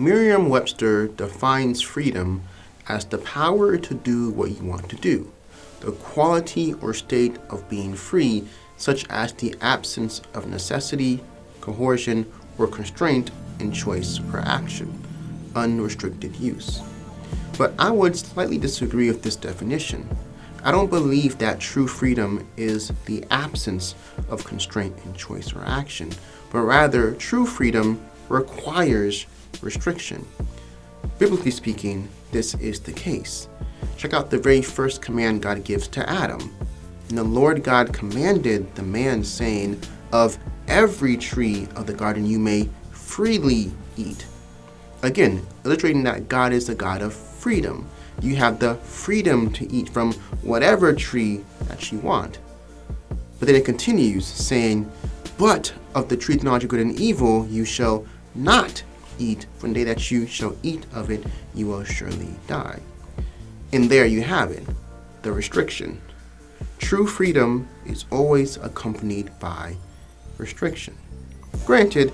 Merriam-Webster defines freedom as the power to do what you want to do, the quality or state of being free, such as the absence of necessity, coercion, or constraint in choice or action, unrestricted use. But I would slightly disagree with this definition. I don't believe that true freedom is the absence of constraint in choice or action, but rather true freedom requires restriction. Biblically speaking, this is the case. Check out the very first command God gives to Adam. And the Lord God commanded the man, saying, "Of every tree of the garden you may freely eat." Again, illustrating that God is a God of freedom. You have the freedom to eat from whatever tree that you want. But then it continues saying, "But of the tree of knowledge of good and evil you shall not eat. From the day that you shall eat of it, you will surely die." And there you have it, the restriction. True freedom is always accompanied by restriction. Granted,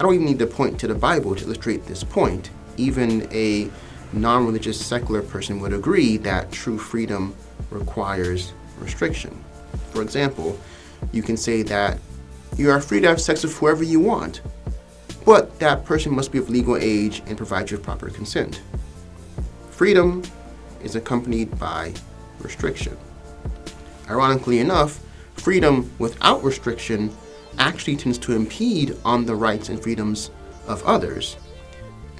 I don't even need to point to the Bible to illustrate this point. Even a non-religious secular person would agree that true freedom requires restriction. For example, you can say that you are free to have sex with whoever you want, but that person must be of legal age and provide you with proper consent. Freedom is accompanied by restriction. Ironically enough, freedom without restriction actually tends to impede on the rights and freedoms of others.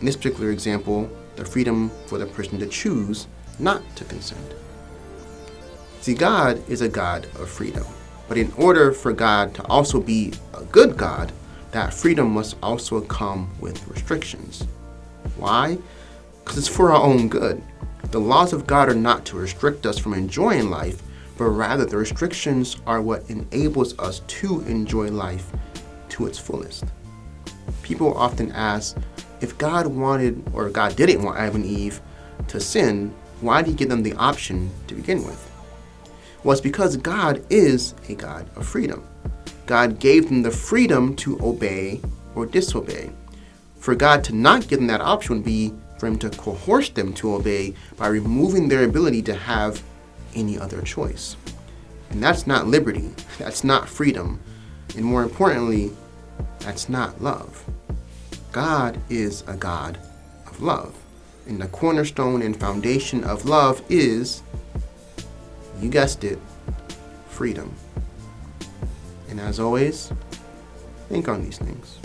In this particular example, the freedom for the person to choose not to consent. See, God is a God of freedom, but in order for God to also be a good God, that freedom must also come with restrictions. Why? Because it's for our own good. The laws of God are not to restrict us from enjoying life, but rather the restrictions are what enables us to enjoy life to its fullest. People often ask, if God wanted, or God didn't want Adam and Eve to sin, why did he give them the option to begin with? Well, it's because God is a God of freedom. God gave them the freedom to obey or disobey. For God to not give them that option would be for him to coerce them to obey by removing their ability to have any other choice. And that's not liberty, that's not freedom, and more importantly, that's not love. God is a God of love, and the cornerstone and foundation of love is, you guessed it, freedom. And as always, think on these things.